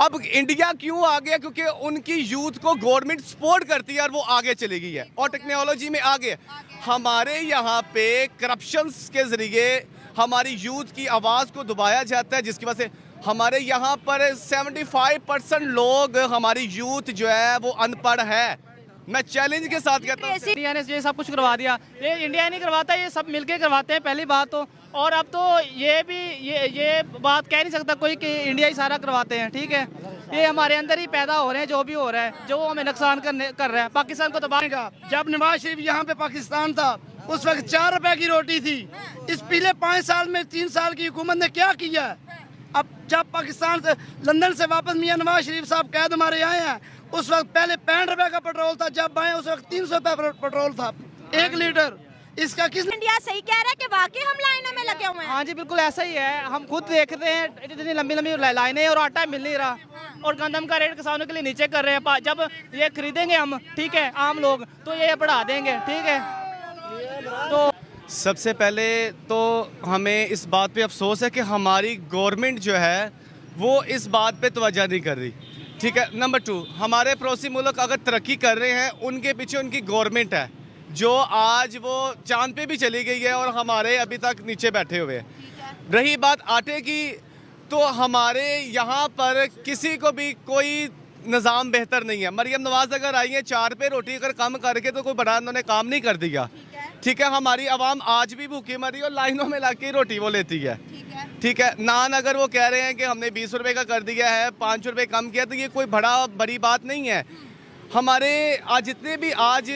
अब इंडिया क्यों आ गया? क्योंकि उनकी यूथ को गवर्नमेंट सपोर्ट करती है और वो आगे चली गई है और टेक्नोलॉजी में आगे है। हमारे यहाँ पे करप्शन के ज़रिए हमारी यूथ की आवाज़ को दबाया जाता है, जिसकी वजह से हमारे यहाँ पर 75% लोग, हमारी यूथ जो है वो अनपढ़ है। मैं चैलेंज के साथ कहता हूँ, इंडिया ने ये सब कुछ करवा दिया। ये इंडिया नहीं करवाता, ये सब मिलके करवाते हैं पहली बात तो। और अब तो ये भी ये बात कह नहीं सकता कोई कि इंडिया ही सारा करवाते हैं, ठीक है। ये हमारे अंदर ही पैदा हो रहे हैं, जो भी हो रहा है, जो हमें नुकसान कर रहा है। पाकिस्तान को तबाह का, जब नवाज शरीफ यहाँ पे पाकिस्तान था उस वक्त 4 रुपए की रोटी थी। इस पिछले 5 साल में 3 साल की हुकूमत ने क्या किया? अब जब पाकिस्तान से लंदन से वापस मियां नवाज शरीफ साहब कैद हमारे आए हैं, उस वक्त पहले 65 रुपए का पेट्रोल था, जब आए उस वक्त 300 रुपए पेट्रोल था 1 लीटर। इसका किस इंडिया सही कह रहा है कि वाकई हम लाइनों में लगे हुए हैं? हाँ जी बिल्कुल ऐसा ही है। हम खुद देख रहे हैं इतनी लंबी लंबी लाइनें हैं और आटा मिल नहीं रहा, और गंदम का रेट किसानों के लिए नीचे कर रहे हैं। जब ये खरीदेंगे हम, ठीक है, आम लोग, तो ये बढ़ा देंगे, ठीक है। तो सबसे पहले तो हमें इस बात पे अफसोस है कि हमारी गवर्नमेंट जो है वो इस बात पे तवज्जो नहीं कर रही, ठीक है। नंबर 2, हमारे पड़ोसी मुल्क अगर तरक्की कर रहे हैं, उनके पीछे उनकी गवर्नमेंट है जो आज वो चांद पे भी चली गई है और हमारे अभी तक नीचे बैठे हुए हैं। रही बात आटे की, तो हमारे यहाँ पर किसी को भी कोई निज़ाम बेहतर नहीं है। मरियम नवाज अगर आई है 4 पे रोटी अगर कम करके, तो कोई बड़ा उन्होंने काम नहीं कर दिया, ठीक है। हमारी आवाम आज भी भूखी मरी और लाइनों में लग के रोटी वो लेती है, ठीक है। नान अगर वो कह रहे हैं कि हमने 20 रुपए का कर दिया है, 5 रुपए कम किया, तो ये कोई बड़ी बात नहीं है। हमारे आज जितने भी आज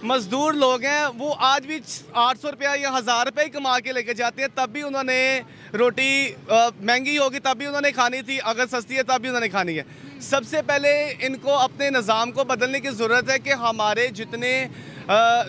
मजदूर लोग हैं वो आज भी 800 रुपया या 1000 रुपये कमा के लेके जाते हैं, तब भी उन्होंने रोटी महंगी होगी तब भी उन्होंने खानी थी, अगर सस्ती है तब भी उन्होंने खानी है। सबसे पहले इनको अपने निज़ाम को बदलने की ज़रूरत है कि हमारे जितने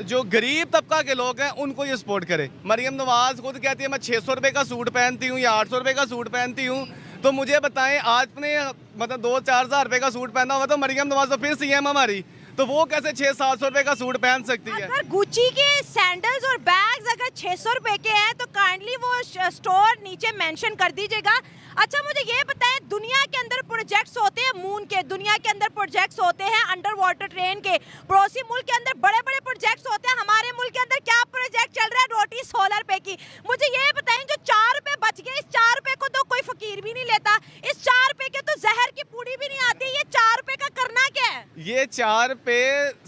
जो गरीब तबका के लोग हैं उनको ये सपोर्ट करे। मरियम नवाज़ खुद कहती है मैं 600 रुपये का सूट पहनती हूँ या 800 रुपये का सूट पहनती हूँ, तो मुझे बताएं आपने मतलब 2-4 हज़ार रुपये का सूट पहना हुआ, तो मरियम नवाज़ तो फिर CM हमारी, तो वो कैसे 600-700 रुपए का सूट पहन सकती है? अगर गुच्ची के सैंडल्स और बैग्स अगर 600 रुपए के हैं तो काइंडली वो स्टोर नीचे मेंशन कर दीजिएगा। अच्छा मुझे ये बताएं, दुनिया के अंदर प्रोजेक्ट्स होते हैं मून के, दुनिया के अंदर प्रोजेक्ट्स होते हैं अंडर वाटर ट्रेन के, पड़ोसी मुल्क के अंदर बड़े बड़े प्रोजेक्ट्स होते हैं। हमारे मुल्क के अंदर क्या प्रोजेक्ट चल रहा है? रोटी 16 रुपए की। मुझे ये बताएं, जो 4 रुपए बच गए, इस 4 रुपए को तो कोई फकीर भी नहीं लेता, इस 4 रुपए के तो जहर की पूड़ी भी नहीं आती। ये 4 रुपए का करना क्या है? ये 4 पे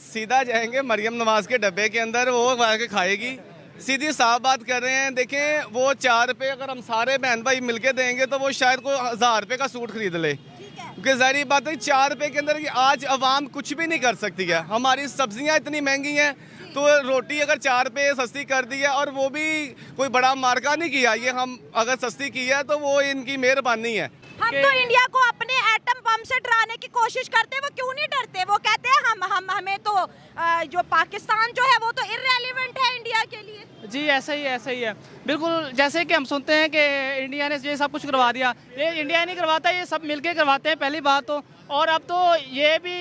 सीधा जाएंगे मरियम नवाज के डब्बे के अंदर, वो के खाएगी। सीधी साफ बात कर रहे हैं। देखें, वो 4 पे अगर हम सारे बहन भाई मिलके देंगे तो वो शायद कोई 1000 रुपये का सूट खरीद ले, क्योंकि जाहिर बात है 4 रुपये के अंदर आज अवाम कुछ भी नहीं कर सकती है। हमारी सब्जियां इतनी महंगी हैं, तो रोटी अगर 4 पे सस्ती कर दी है, और वो भी कोई बड़ा मार्का नहीं किया, ये हम अगर सस्ती की है तो वो इनकी मेहरबानी है। हम तो इंडिया को अपने एटम बम से डराने की कोशिश करते हैं, वो क्यों नहीं डरते? वो कहते हैं हमें तो जो पाकिस्तान जो है वो तो इररेलेवेंट है इंडिया के लिए। जी ऐसा ही है बिल्कुल। जैसे कि हम सुनते हैं कि इंडिया ने ये सब कुछ करवा दिया। ये इंडिया नहीं करवाता, ये सब मिलके करवाते हैं पहली बात तो। और अब तो ये भी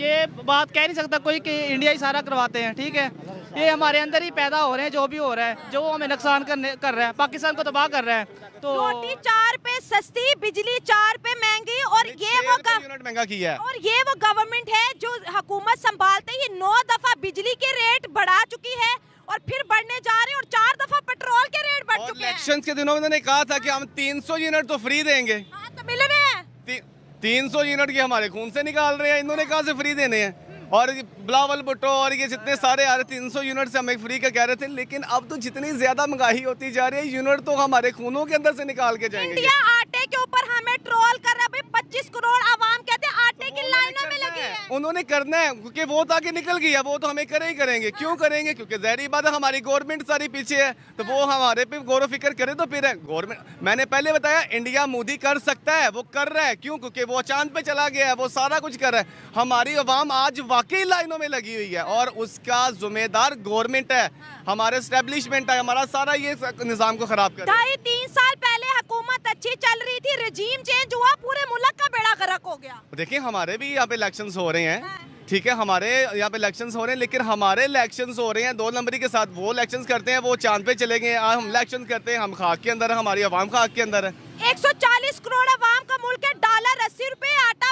ये बात कह नहीं सकता कोई कि इंडिया ही सारा करवाते हैं, ठीक है। ये हमारे अंदर ही पैदा हो रहे हैं, जो भी हो रहा है, जो हमें नुकसान कर रहा है, पाकिस्तान को तबाह कर रहा है। तो रोटी 4 पे सस्ती, बिजली 4 पे महंगी, और ये वो यूनिट महंगा किया है। और ये वो गवर्नमेंट है जो हुकूमत संभालते ही 9 दफा बिजली के रेट बढ़ा चुकी है और फिर बढ़ने जा रहे हैं, और 4 दफा पेट्रोल के रेट बढ़ चुके हैं। इलेक्शन के दिनों में उन्होंने कहा था कि हम 300 यूनिट तो फ्री देंगे। हाँ, तो मिल रहे हैं 300 यूनिट की हमारे खून से निकाल रहे हैं, इन्होंने कहा से फ्री देने हैं। और बिलावल भुट्टो और ये जितने सारे आ रहे 300 यूनिट से हमें फ्री का कह रहे थे, लेकिन अब तो जितनी ज्यादा महंगाई होती जा रही है, यूनिट तो हमारे खूनों के अंदर से निकाल के जाएंगे। इंडिया आटे के ऊपर हमें ट्रोल कर रहा है। 25 करोड़ आवाम कहते हैं आटे की लाइनों में लगी है। उन्होंने करना है, क्योंकि वो तो आगे निकल गया, वो तो हमें करे ही करेंगे। क्यों करेंगे? क्योंकि ज़ाहिर बात है हमारी गवर्नमेंट सारी पीछे है, तो वो हमारे पे गौर फिक्र करे तो फिर है गवर्नमेंट। मैंने पहले बताया इंडिया मोदी कर सकता है, वो कर रहा है। क्यों? क्योंकि वो चांद पे चला गया है, वो सारा कुछ कर रहा है। हमारी अवाम आज वाकई लाइनों में लगी हुई है और उसका जिम्मेदार गवर्नमेंट है, हमारे एस्टेब्लिशमेंट है, हमारा सारा ये निज़ाम को खराब कर। 2.5-3 साल पहले हुकूमत अच्छी चल रही थी, रजीम चेंज हुआ, पूरे मुल्क का बेड़ा गर्क हो गया। देखिए हमारे भी यहाँ पे इलेक्शंस हो रहे हैं, ठीक है, हमारे यहाँ पे इलेक्शंस हो रहे हैं, लेकिन हमारे इलेक्शंस हो रहे हैं 2 नंबरी के साथ। वो इलेक्शंस करते हैं, वो चांद पे चले गए। हम इलेक्शन करते हैं, हम खाक के अंदर है, हमारी आवाम खाक के अंदर है। 140 करोड़ आवाम का मुल्क है, $80 रुपए आटा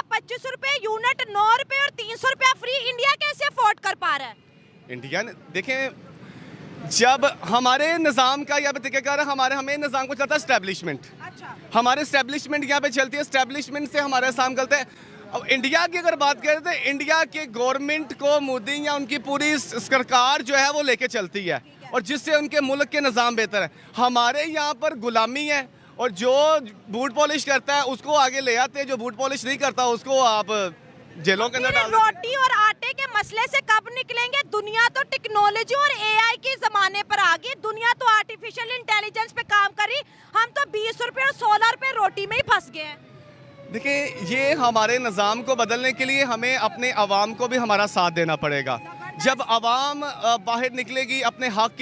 इंडिया ने देखें, जब हमारे निज़ाम का यहाँ पे तरीक़ाकार है, हमें निज़ाम को चलता है स्टैब्लिशमेंट। अच्छा, हमारे स्टैब्लिशमेंट यहाँ पे चलती है, स्टैब्लिशमेंट से हमारे साम करते हैं। अब इंडिया की अगर बात करें तो इंडिया के गवर्नमेंट को मोदी या उनकी पूरी सरकार जो है वो लेके चलती है, और जिससे उनके मुल्क के निज़ाम बेहतर है। हमारे यहाँ पर गुलामी है, और जो बूट पॉलिश करता है उसको आगे ले आते हैं, जो बूट पॉलिश नहीं करता उसको आप जेलों के अंदर फिर डाल देते हैं। रोटी और आटे के मसले से कब निकलेंगे? दुनिया तो टेक्नोलॉजी और एआई के जमाने पर आ गई, दुनिया तो आर्टिफिशियल इंटेलिजेंस पे काम करी, हम तो 20 रुपए और 16 रुपए रोटी में ही फंस गए हैं। देखिए, ये हमारे निज़ाम को बदलने के लिए हमें अपने अवाम को भी हमारा साथ देना पड़ेगा। जब अवाम बाहर निकलेगी, अपने हक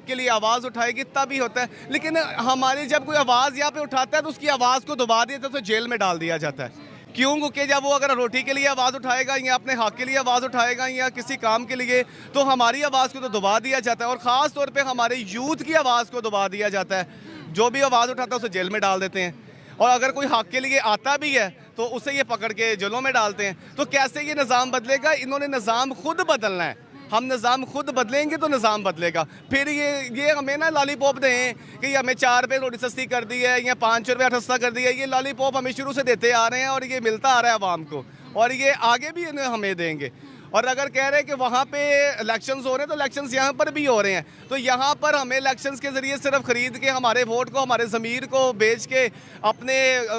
के लिए आवाज़ उठाएगी, तभी होता है। लेकिन हमारी जब कोई आवाज़ यहाँ पे उठाता है तो उसकी आवाज़ को दबा दिया जाता है, तो जेल में डाल दिया जाता है। क्यों? क्योंकि जब वो अगर रोटी के लिए आवाज़ उठाएगा या अपने हक के लिए आवाज़ उठाएगा या किसी काम के लिए, तो हमारी आवाज़ को तो दबा दिया जाता है, और ख़ास तौर पे हमारे यूथ की आवाज़ को दबा दिया जाता है। जो भी आवाज़ उठाता है उसे जेल में डाल देते हैं, और अगर कोई हक के लिए आता भी है तो उसे ये पकड़ के जेलों में डालते हैं। तो कैसे ये निज़ाम बदलेगा? इन्होंने निज़ाम खुद बदलना है। हम निज़ाम खुद बदलेंगे तो निज़ाम बदलेगा। फिर ये हमें ना लॉलीपॉप दें कि हमें 4 रुपये रोटी सस्ती कर दी है या 5 रुपये सस्ता कर दिया है, ये लॉलीपॉप हमें शुरू से देते आ रहे हैं और ये मिलता आ रहा है आवाम को, और ये आगे भी इन्हें हमें देंगे। और अगर कह रहे हैं कि वहाँ पे इलेक्शंस हो रहे हैं तो इलेक्शंस यहाँ पर भी हो रहे हैं, तो यहाँ पर हमें इलेक्शंस के ज़रिए सिर्फ ख़रीद के हमारे वोट को, हमारे ज़मीर को बेच के अपने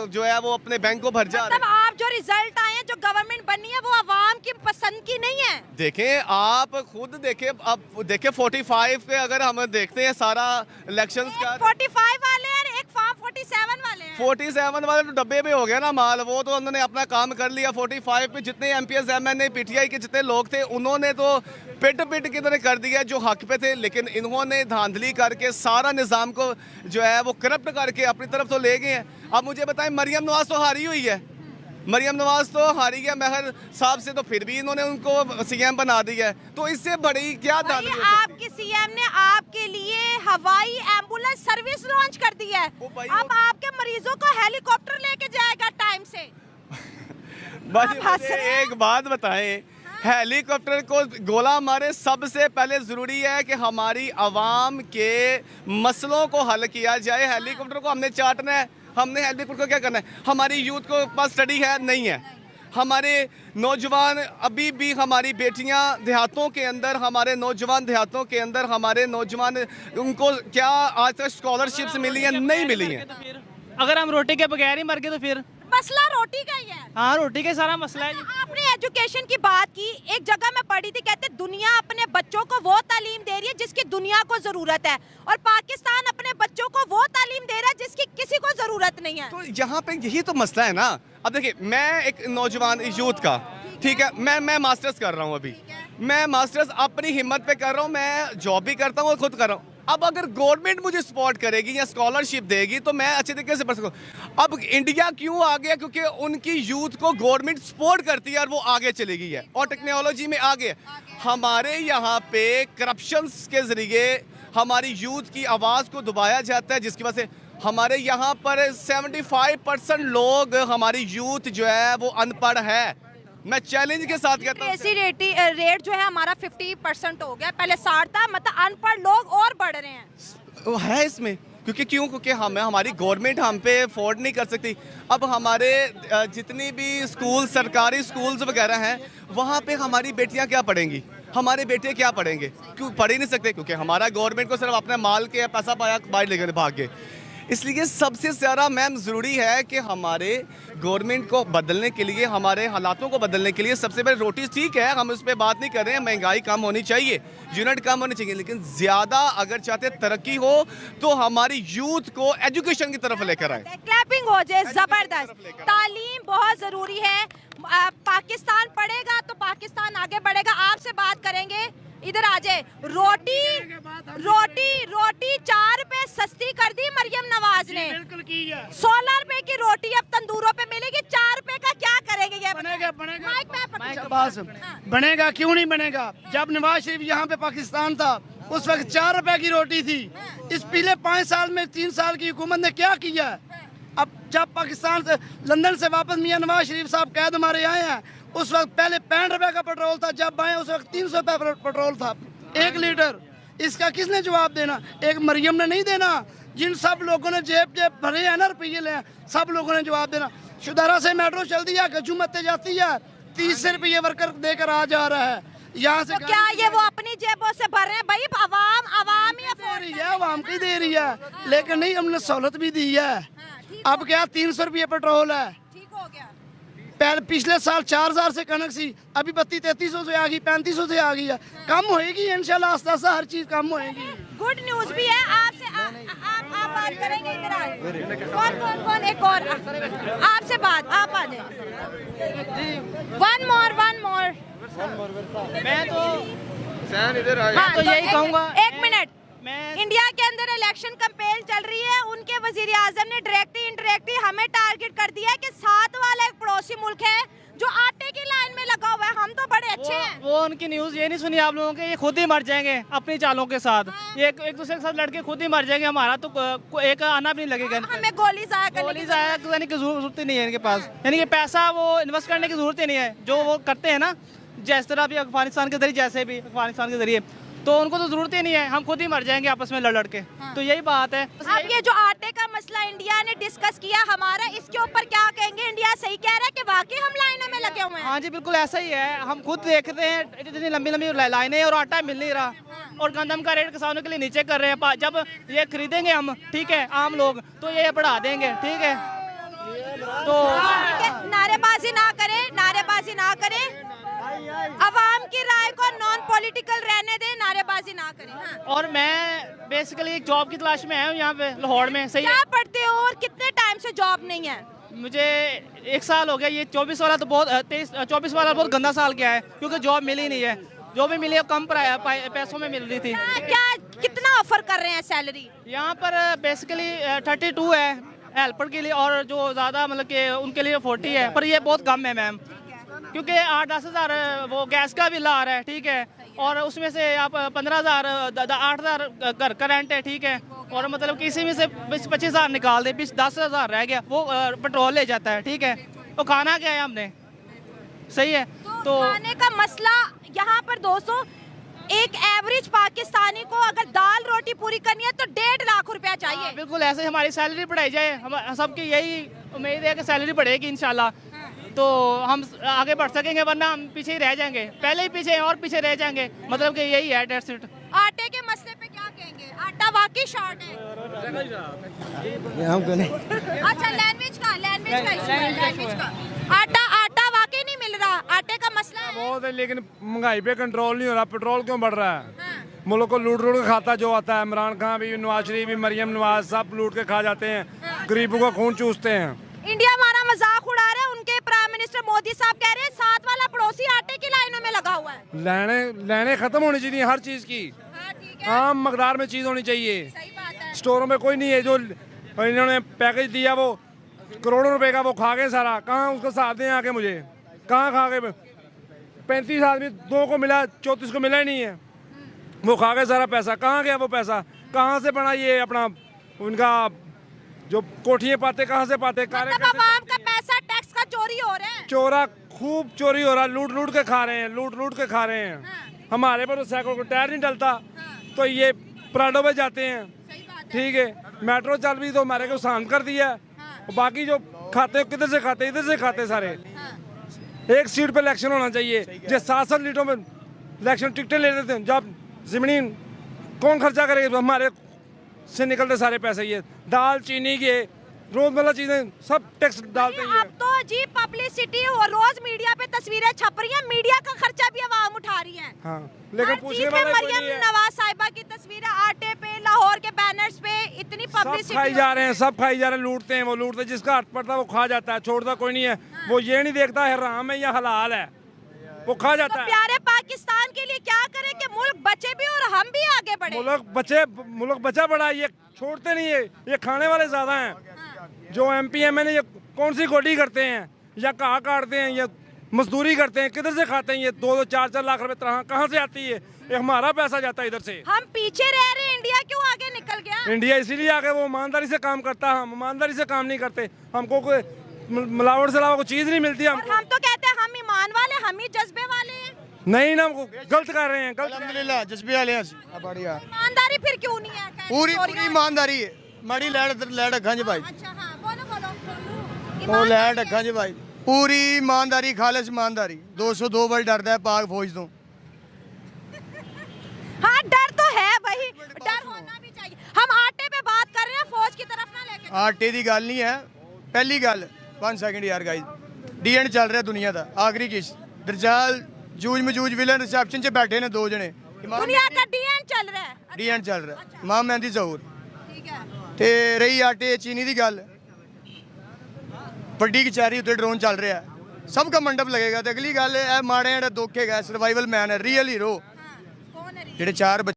जो है वो अपने बैंक को भर जा रहे हैं। मतलब आप जो रिजल्ट आए हैं, जो गवर्नमेंट बनी है, वो आवाम की पसंद की नहीं है। देखें, आप खुद देखें, अब देखें 45 पे अगर हम देखते हैं सारा इलेक्शंस का, 45 वाले हैं, एक फॉर्म 47 वाले हैं। 47 वाले तो डब्बे में हो गया ना माल, वो तो उन्होंने अपना काम कर लिया। 45 पे जितने MPs MNA PTI के जितने लोग थे उन्होंने तो पिट के इन्होंने कर दिया जो हक पे थे, लेकिन इन्होंने धांधली करके सारा निज़ाम को जो है वो करप्ट करके अपनी तरफ तो ले गए हैं। अब मुझे बताएं, मरियम नवाज तो हारी हुई है, मरियम नवाज तो हारी है मेहर साहब से, तो फिर भी इन्होंने उनको CM बना दिया है। तो इससे बड़ी क्या धांधली हो सकती है? आपके CM ने आपके लिए हवाई एम्बुलेंस सर्विस लॉन्च कर दी है। अब आपके मरीजों को हेलीकॉप्टर लेके जाएगा टाइम से। बस मुझे एक बात बताएं, हेलीकॉप्टर को गोला मारे, सबसे पहले ज़रूरी है कि हमारी आवाम के मसलों को हल किया जाए। हेलीकॉप्टर को हमने चाटना है, हमने हेलीकॉप्टर को क्या करना है? हमारी यूथ को पास स्टडी है नहीं है, हमारे नौजवान अभी भी, हमारी बेटियां देहातों के अंदर, हमारे नौजवान देहातों के अंदर, हमारे नौजवान उनको क्या आज तक स्कॉलरशिप्स मिली हैं? नहीं मिली हैं। अगर हम रोटी के बगैर ही मर गए तो फिर मसला रोटी का ही है। हाँ, रोटी का सारा मसला है। आपने एजुकेशन की बात की, एक जगह मैं पढ़ी थी, कहते दुनिया अपने बच्चों को वो तालीम दे रही है जिसकी दुनिया को जरूरत है, और पाकिस्तान अपने बच्चों को वो तालीम दे रहा है जिसकी किसी को जरूरत नहीं है। तो यहाँ पे यही तो मसला है ना। अब देखिए, मैं एक नौजवान यूथ का, ठीक है, मैं मास्टर्स कर रहा हूँ अभी, मैं मास्टर्स अपनी हिम्मत पे कर रहा हूँ, मैं जॉब भी करता हूँ और खुद कर रहा हूँ। अब अगर गवर्नमेंट मुझे सपोर्ट करेगी या स्कॉलरशिप देगी तो मैं अच्छे तरीके से पढ़ सकूँ। अब इंडिया क्यों आ गया? क्योंकि उनकी यूथ को गवर्नमेंट सपोर्ट करती है और वो आगे चली गई है और टेक्नोलॉजी में आगे। हमारे यहाँ पे करप्शंस के ज़रिए हमारी यूथ की आवाज़ को दबाया जाता है, जिसकी वजह से हमारे यहाँ पर 75% लोग, हमारी यूथ जो है वो अनपढ़ है। मैं चैलेंज के साथ कहता हूँ, रेट जो है हमारा 50% हो गया, पहले 60 था, मतलब अनपढ़ लोग और बढ़ रहे हैं। वो है इसमें, क्योंकि हमारी गवर्नमेंट हम पे अफोर्ड नहीं कर सकती। अब हमारे जितनी भी स्कूल, सरकारी स्कूल्स वगैरह हैं, वहाँ पे हमारी बेटियाँ क्या पढ़ेंगी, हमारे बेटे क्या पढ़ेंगे? क्यों पढ़ ही नहीं सकते? क्योंकि हमारा गवर्नमेंट को सिर्फ अपने माल के पैसा पाया बाहर लेकर भाग गए। इसलिए सबसे ज़्यादा मैम ज़रूरी है कि हमारे गवर्नमेंट को बदलने के लिए, हमारे हालातों को बदलने के लिए सबसे पहले रोटी, ठीक है हम उस पर बात नहीं कर रहे हैं, महंगाई कम होनी चाहिए, यूनिट कम होनी चाहिए, लेकिन ज़्यादा अगर चाहते तरक्की हो तो हमारी यूथ को एजुकेशन की तरफ लेकर आए। क्लैपिंग हो जाए, ज़बरदस्त। तालीम बहुत ज़रूरी है। पाकिस्तान पढ़ेगा तो पाकिस्तान आगे बढ़ेगा। आपसे बात करेंगे, इधर आ जाए। रोटी 4 रुपए सस्ती कर दी मरियम नवाज ने, 16 रुपए की रोटी अब तंदूरों पे मिलेगी, 4 रुपए का क्या करेंगे? ये बनेगा, क्यों नहीं बनेगा? जब नवाज शरीफ यहाँ पे पाकिस्तान था उस वक्त 4 रुपए की रोटी थी। इस पिछले 5 साल में 3 साल की हुकूमत ने क्या किया? अब जब पाकिस्तान से, लंदन से वापस मियां नवाज शरीफ साहब कैद हमारे आए हैं, उस वक्त पहले 65 रुपए का पेट्रोल था, जब आए उस वक्त 300 रुपए पेट्रोल था 1 लीटर। इसका किसने जवाब देना? एक मरियम ने नहीं देना। जिन सब लोगों ने जेब जेब भरे हैं ना, रुपये ले हैं, सब लोगों ने जवाब देना। शुदारा से मेट्रो चलती है, गजू मत्ते जाती है, 30 रुपये वर्कर देकर आ जा रहा है यहाँ से। तो क्या ये वो अपनी जेबों से भर रहे हैं भाई? आवाम ही दे रही है, आवाम की दे रही है, लेकिन नहीं, हमने सहूलत भी दी है। अब क्या 300 रुपये पेट्रोल है, ठीक हो गया। पहले पिछले साल 4000 से कनक सी, अभी 3200-3300 से आ गई, 3500 से आ गई है। कम होएगी इंशाल्लाह, आस्ता आस्ता हर चीज कम होएगी। गुड न्यूज भी है आपसे। आप बात करेंगे इधर आए। कौन एक और आपसे बात, आप आ जाए। वन मोर मैं तो इधर तो यही कहूँगा। एक मिनट, मैं इंडिया के अंदर इलेक्शन कैंपेन चल रही है, उनके वजीर आजम ने डायरेक्टली इनडायरेक्टली हमें टारगेट कर दिया है कि साथ वाला एक पड़ोसी मुल्क है जो आटे की लाइन में लगा हुआ है, हम तो बड़े अच्छे हैं। वो उनकी न्यूज़ ये नहीं सुनी आप लोगों के? ये खुद ही मर जाएंगे अपनी चालों के साथ। ये एक दूसरे के साथ लड़के खुद ही मर जाएंगे। हमारा तो एक आना भी नहीं लगेगा। हमें गोली जाया करने गोली की जाया करने की जरूरत ही नहीं है इनके पास। यानी कि पैसा वो इन्वेस्ट करने की जरूरत ही नहीं है, जो वो करते हैं ना, जिस तरह भी अफगानिस्तान के जरिए, जैसे भी अफगानिस्तान के जरिए, तो उनको तो जरूरत ही नहीं है। हम खुद ही मर जाएंगे आपस में लड़ लड़ के। तो यही बात है। अब ये जो आटे का मसला इंडिया ने डिस्कस किया हमारा, इसके ऊपर क्या कहेंगे? इंडिया सही कह रहा है कि वाकई हम लाइनों में लगे हुए हैं? हाँ जी, बिल्कुल ऐसा ही है। हम खुद देखते हैं इतनी लंबी लंबी लाइनें और आटा मिल नहीं रहा, और गंदम का रेट किसानों के लिए नीचे कर रहे हैं। जब ये खरीदेंगे हम, ठीक है, आम लोग, तो ये बढ़ा देंगे, ठीक है। तो नारेबाजी ना करें, नारेबाजी ना करें, अवाम की राय को नॉन पॉलिटिकल रहने दें, नारेबाजी ना करें। हाँ। और मैं बेसिकली एक जॉब की तलाश में आया हूँ यहाँ पे लाहौर में। सही है। क्या पढ़ते हो और कितने टाइम से जॉब नहीं है? मुझे 1 साल हो गया। ये 24 वाला तो बहुत 24 वाला बहुत गंदा साल गया है, क्योंकि जॉब मिली नहीं है। जो भी मिली है कम पैसों में मिल रही थी। क्या कितना ऑफर कर रहे हैं सैलरी? यहाँ पर बेसिकली 32 है हेल्पर के लिए, और जो ज़्यादा मतलब कि उनके लिए 40 है। पर ये बहुत कम है मैम, क्योंकि 8-10 हज़ार वो गैस का बिल आ रहा है, ठीक है, और उसमें से आप 15,000 8,000 घर का रेंट है, ठीक है, और मतलब किसी में से 25,000 निकाल दे, 10,000 रह गया, वो पेट्रोल ले जाता है, ठीक है। तो खाना क्या है हमने? सही है। तो खाने का मसला यहाँ पर दोस्तों, एक एवरेज पाकिस्तानी को अगर दाल रोटी पूरी करनी है तो 1.5 लाख रुपया चाहिए। बिल्कुल ऐसे हमारी सैलरी बढ़ाई जाए। हम सबकी यही उम्मीद है कि सैलरी बढ़ेगी इंशाल्लाह, तो हम आगे बढ़ सकेंगे, वरना हम पीछे ही रह जाएंगे। पहले ही पीछे और पीछे रह जाएंगे, मतलब कि यही है डेट्स इट। आटे के मसले पे क्या कहेंगे? आटा वाकई शॉर्ट है। अच्छा, लैंग्वेज का इशू है, लैंग्वेज का। आटा वाकई नहीं मिल रहा, आटे का मसला है बहुत है, लेकिन महंगाई पे कंट्रोल नहीं हो रहा। पेट्रोल क्यों बढ़ रहा है? हाँ। मुल्क को लूट लूट के खाता जो आता है। इमरान खान भी, नवाज शरीफ भी, मरियम नवाज, सब लूट के खा जाते हैं, गरीबों का खून चूसते हैं। इंडिया हमारा मजाक उड़ा रहा है। उनके प्राइम मिनिस्टर मोदी साहब कह रहे हैं साथ वाला पड़ोसी आटे की लाइनों में लगा हुआ है। लेने खत्म होनी चाहिए हर चीज की। हाँ, ठीक है, आम मकदार में चीज होनी चाहिए। सही बात है। स्टोरों में कोई नहीं है। जो इन्होंने पैकेज दिया वो करोड़ों रुपए का, वो खा गए सारा। कहाँ उसको साथ दें आके? मुझे कहाँ खा गए? 35 आदमी, 2 को मिला, 34 को मिला ही नहीं है। वो खा गए सारा पैसा। कहाँ गया वो पैसा? कहाँ से बना ये अपना उनका जो कोठियाँ पाते, कहाँ से पाते? मतलब आवाम का पैसा टैक्स का चोरी हो रहा है। चोरा खूब चोरी हो रहा है। लूट लूट के खा रहे हैं, लूट लूट के खा रहे हैं। हमारे पर तो साइकिल को टायर नहीं डलता, तो ये प्राडो में जाते हैं, ठीक है। मेट्रो चल रही तो हमारे को शांत कर दिया। बाकी जो खाते किधर से खाते? इधर से खाते सारे। एक सीट पे इलेक्शन होना चाहिए। जो 7-7 सीटों में इलेक्शन टिकटें ले लेते हैं, जब जमीन कौन खर्चा करेगा? हमारे से निकलते सारे पैसे। ये दाल चीनी के रोजमर्रा चीजें सब टैक्स डालते हैं। अब तो जी पब्लिसिटी और रोज मीडिया पे तस्वीरें छप रही हैं, मीडिया का खर्चा भी आवाम उठा रही है। हाँ, लेकिन पूछने वाला कोई नहीं मरियम है। नवाज साहिबा की तस्वीरें आटे पे, लाहौर के बैनर्स पे, इतनी सब पब्लिसिटी खाई जा रहे हैं, सब खाई जा रहे हैं। लूटते हैं, वो लूटते हैं। जिसका हट पड़ता है वो खा जाता है, छोड़ता कोई नहीं है। वो ये नहीं देखता है हराम है या हलाल है, वो खा जाता तो है। प्यारे पाकिस्तान के लिए क्या करें कि मुल्क बचे भी और हम भी आगे बढ़े? मुल्क बचा बड़ा, ये छोड़ते नहीं है। ये खाने वाले ज्यादा हैं। जो MP MLA ये कौन सी गोडी करते हैं या कहाँ काटते हैं या मजदूरी करते हैं? किधर से खाते हैं ये? 2-2, 4-4 लाख रुपए कहाँ से आती है? ये हमारा पैसा जाता है इधर से। हम पीछे रह रहे हैं, इंडिया क्यों आगे निकल गया? इंडिया इसीलिए आगे, वो ईमानदारी से काम करता है। हम ईमानदारी से काम नहीं करते। हमको कोई मिलावट से अलावा कोई चीज़ नहीं मिलती और हमको। हम तो कहते हैं हम ईमान वाले, हम ही जज्बे वाले हैं। नहीं ना, हमको गलत कर रहे हैं, गलत। अल्हम्दुलिल्लाह जज्बे वाले हैं बढ़िया ईमानदारी फिर क्यों नहीं है? पूरी पूरी ईमानदारी है माड़ी लैड अखा च भाई अच्छा हाँ, बोलो बोलो। ਉਹ ਲੈਟ ਅੱਖਾਂ 'ਚ ਭਾਈ ਪੂਰੀ ਇਮਾਨਦਾਰੀ ਖਾਲਿਸ ਇਮਾਨਦਾਰੀ 202 ਵਾਰ ਡਰਦਾ ਹੈ ਪਾਕ ਫੌਜ ਤੋਂ हाँ डर तो है भाई, डर होना भी चाहिए। हम आटे पे बात कर रहे हैं, फौज की तरफ ना लेके। ਆਟੇ ਦੀ ਗੱਲ ਨਹੀਂ ਹੈ ਪਹਿਲੀ ਗੱਲ 1 ਸੈਕਿੰਡ ਯਾਰ ਗਾਇਜ਼ ਡੀਐਨ ਚੱਲ ਰਿਹਾ ਦੁਨੀਆ ਦਾ ਆਖਰੀ ਕਿਸ ਦਰਜਾਲ ਜੂਝ ਮਜੂਜ ਵਿਲਨ ਰਿਸੈਪਸ਼ਨ 'ਚ ਬੈਠੇ ਨੇ ਦੋ ਜਣੇ दुनिया का डीएन चल रहा है। ਡੀਐਨ ਚੱਲ ਰਿਹਾ ਮਾਂ ਮਹਿੰਦੀ ਜ਼ਹੂਰ ठीक है। ਤੇ ਰਹੀ ਆਟੇ ਚੀਨੀ ਦੀ ਗੱਲ ਵੱਡੀ ਕਚਹਿਰੀ ਉੱਤੇ ਡਰੋਨ ਚੱਲ ਰਿਹਾ ਸਭ ਦਾ ਮੰਡਪ ਲੱਗੇਗਾ ਤੇ ਅਗਲੀ ਗੱਲ ਇਹ ਮਾੜੇ ਜਿਹੜਾ ਦੁੱਖ ਹੈਗਾ ਸਰਵਾਈਵਲ ਮੈਨ ਹੈ ਰੀਅਲ ਹੀਰੋ हाँ, कौन है? ਜਿਹੜੇ ਚਾਰ